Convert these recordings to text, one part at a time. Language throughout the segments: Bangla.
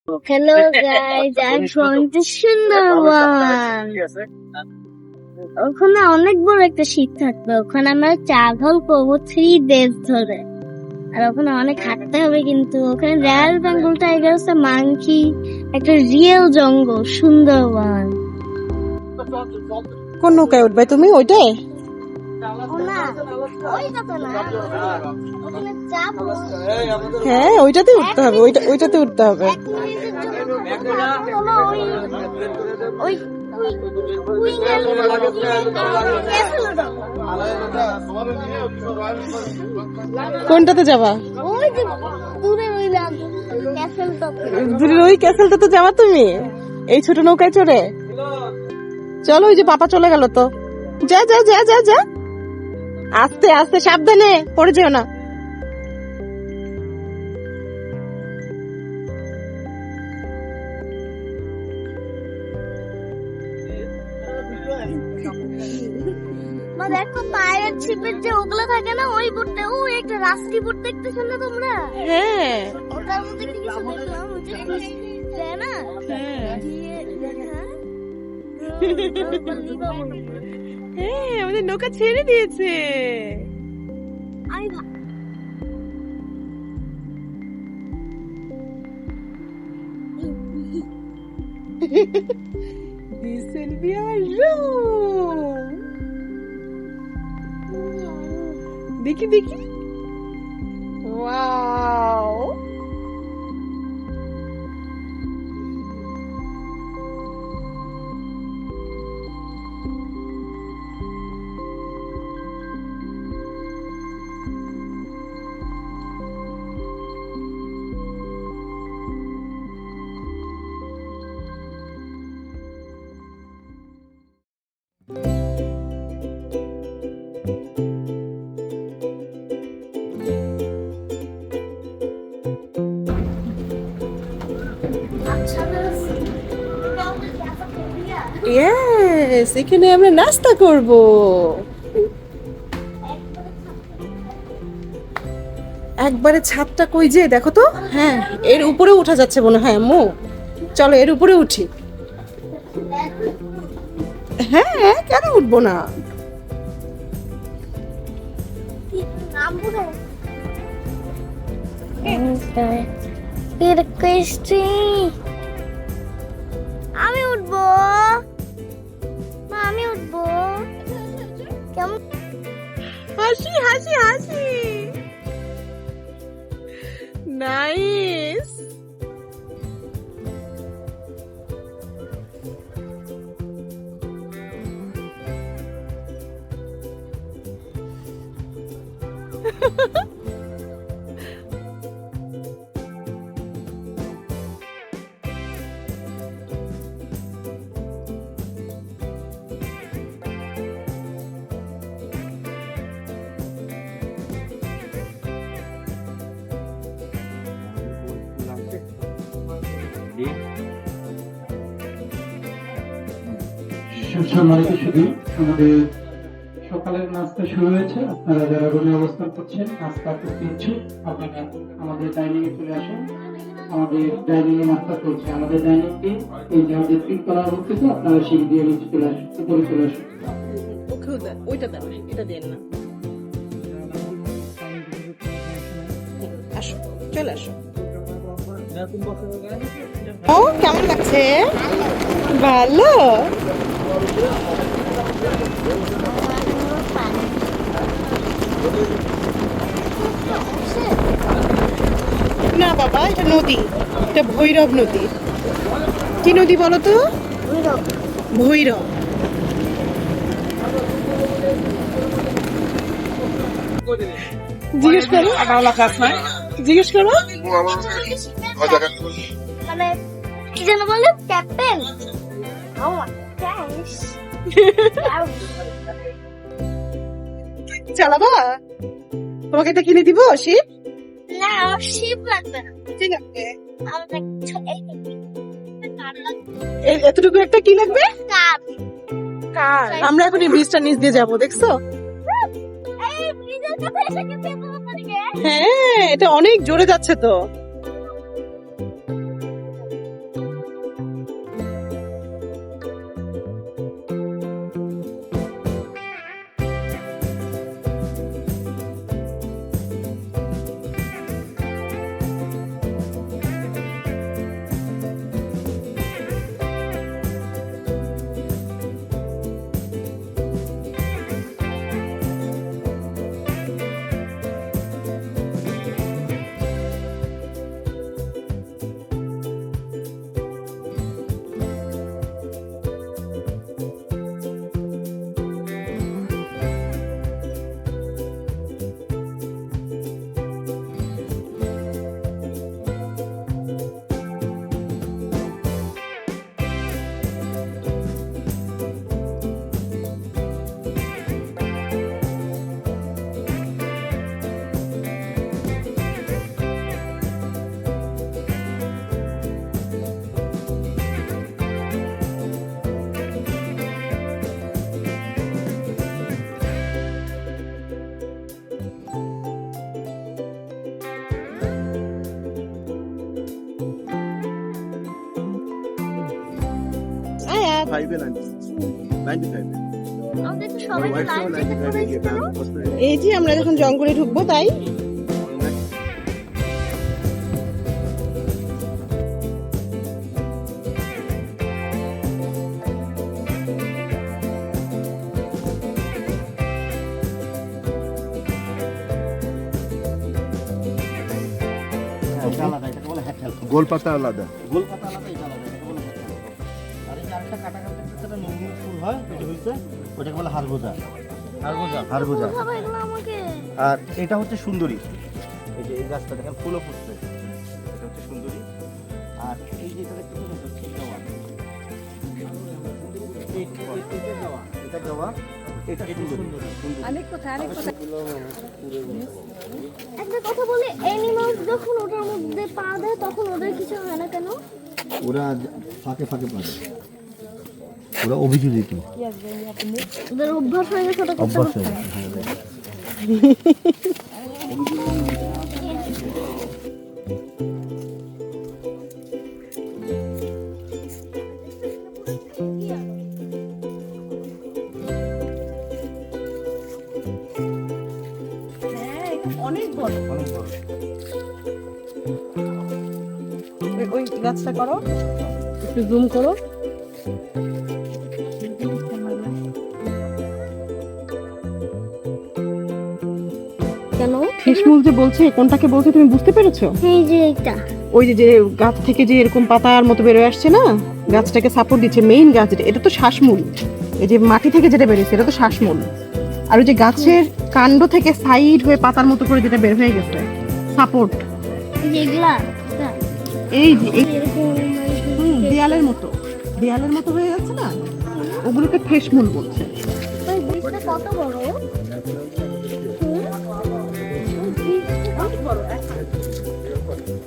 Hello guys, I'm from the Sundarban. ওখানে অনেক বড় একটা শীত থাকবে, ওখানে আমরা ট্রাভেল করবো 3 days ধরে। আর ওখানে অনেক হাঁটতে হবে, কিন্তু ওখানে রয়্যাল বেঙ্গল টাইগার আছে, মাংকি, একটা রিয়েল জঙ্গল সুন্দরবন। কোন নৌকায় উঠবে তুমি? ওইটাই? হ্যাঁ, ওইটাতে উঠতে হবে, ওইটাতে উঠতে হবে। কোনটাতে যাবা? দূরের ওই ক্যাসেলটাতে যাবা তুমি এই ছোট নৌকায় চড়ে? চলো, ওই যে পাপা চলে গেল তো। যা যা যা যা যা, আস্তে আস্তে, সাবধানে, পড়ে যেও না। দেখো পায়ের ছিপের যে ওগুলো থাকে না, ওই বুটতে ওই একটা রাস্তি বুট দেখতেছো না তোমরা? হ্যাঁ, ওটার মধ্যে কি কিছু দেখলাম, তাই না? হ্যাঁ, আমাদের নৌকা ছেড়ে দিয়েছে। This will be our room. দেখি দেখি, ওয়াও, ইয়েস, এখানে আমরা নাস্তা করব। একবারে ছাদটা কই যে দেখো তো। হ্যাঁ, এর উপরে উঠা যাচ্ছে মনে হয়। আম্মু চলো এর উপরে উঠি। হ্যাঁ, কেন উঠবো না? আমি উঠবো, আমি উঠবো। কেমন হাসি হাসি হাসি, নাইস। সম্মানিত সুধী, আমাদের সকালের নাস্তা শুরু হয়েছে। আপনারা যারা রুমে অবস্থান করছেন, নাস্তা করতে ইচ্ছুক, আপনারা আমাদের ডাইনিং এ চলে আসেন। আমাদের ডাইনিং এ নাস্তা চলছে। আমাদের ডাইনিং টি এই যে আমাদের তিনতলা উঠতেছে, আপনারা সিঁড়ি দিয়ে নিচে চলে আসেন, উপরে চলে আসেন। ওইটা দেন, এটা দেন না। আসো, চলে আসো। ও, কেমন লাগছে? ভালো। না বাবা, এটা নদী, এটা ভৈরব নদী। কি নদী বলো তো? ভৈরব। জিজ্ঞেস করো, জিজ্ঞেস করো। মানে কি যেন বলে, ক্যাপ্টেন? চালাবা? তোমাকে এটা কিনে দিব শিপ? না, আমার শিপ লাগবে না। ঠিক আছে, আমার এতটুকু একটা কি লাগবে? কাপ। কার? আমরা এখন এই ব্রিজটা নিচ দিয়ে যাবো, দেখছো? হ্যাঁ, এটা অনেক জোরে যাচ্ছে তো। আমাদের তো সবাই লাইন করে এই যে আমরা যখন জঙ্গলে ঢুকবো তাই গোলপাতা আলাদা। গোলপাতা আলাদা, এটা আলাদা, এটাকে বলে হ্যাট্টাল। আর এই যে আরেকটা কাটা কাটা একটা নুনু ফুল হয়, এটা হইছে ওটাকে বলে হারগোজা। হারগোজা। খাবার এগুলো আমাকে আর এটা হচ্ছে সুন্দরী। এই যে এই গাছটা দেখেন ফুলও ফুটছে, এটা হচ্ছে সুন্দরী। আর এই যে এটা দেখতে পাচ্ছেন এটা গাওয়া। এটা গাওয়া, এটা সুন্দরী। একটা কথা বলি, অ্যানিমালস যখন ওটার মধ্যে পা দেয় তখন ওদের কিছু হয় না কেন? ওরা ফাঁকে ফাঁকে পারে, ওরা অভিযোজিত, ওদের অভ্যাস হয়ে গেছে ওটা করতে অভ্যাস করতে। হয়ে গেছে। অনেক বড়। অনেক বড়। ওই গাছটা করো, একটু জুম করো। কেন? ফিশমুল যে বলছে, কোনটাকে বলছে তুমি বুঝতে পেরেছো? এই যে এটা ওই যে যে গাছ থেকে যে এরকম পাতার মতো বেরোয় আসছে না, গাছটাকে সাপোর্ট দিচ্ছে মেইন গাছ, এটা তো শ্বাসমূল। এই যে মাটি থেকে যেটা বেরিয়েছে এটা তো শ্বাসমূল। আর ওই যে গাছের কাণ্ড থেকে সাইড হয়ে পাতার মতো করে যেটা বের হয়ে গেছে সাপোর্ট, যেগুলা এই যে এই এরকম দেয়ালের মতো হয়ে যাচ্ছে না, ওগুলোকে ফিশমুল বলছে। ওই বীজটা কত বড়?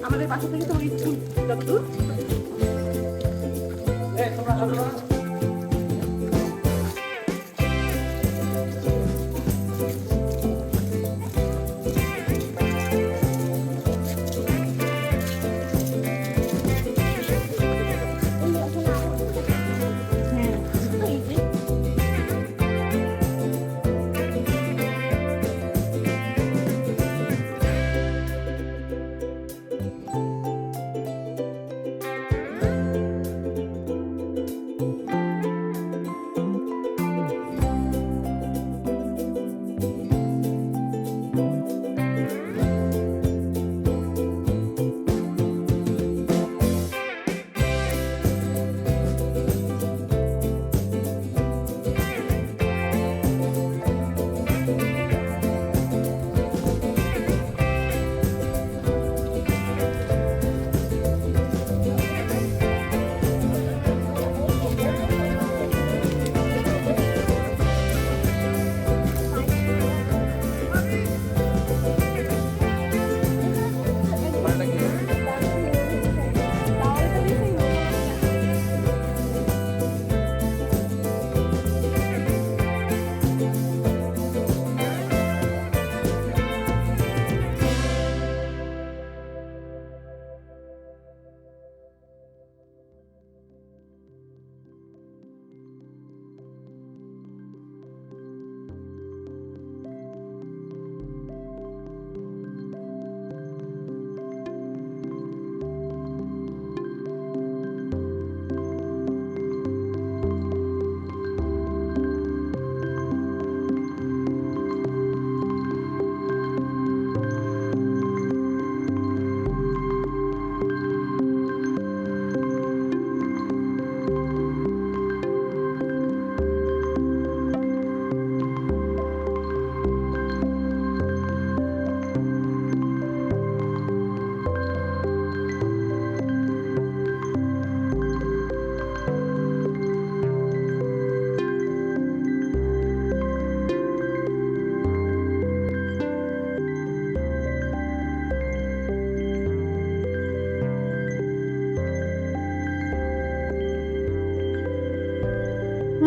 আমাদের বাসা থেকে তো স্কুল যতদূর।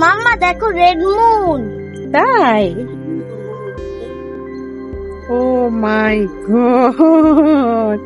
মাম্মা দেখো রেড মুন। তাই? ও মাই গড,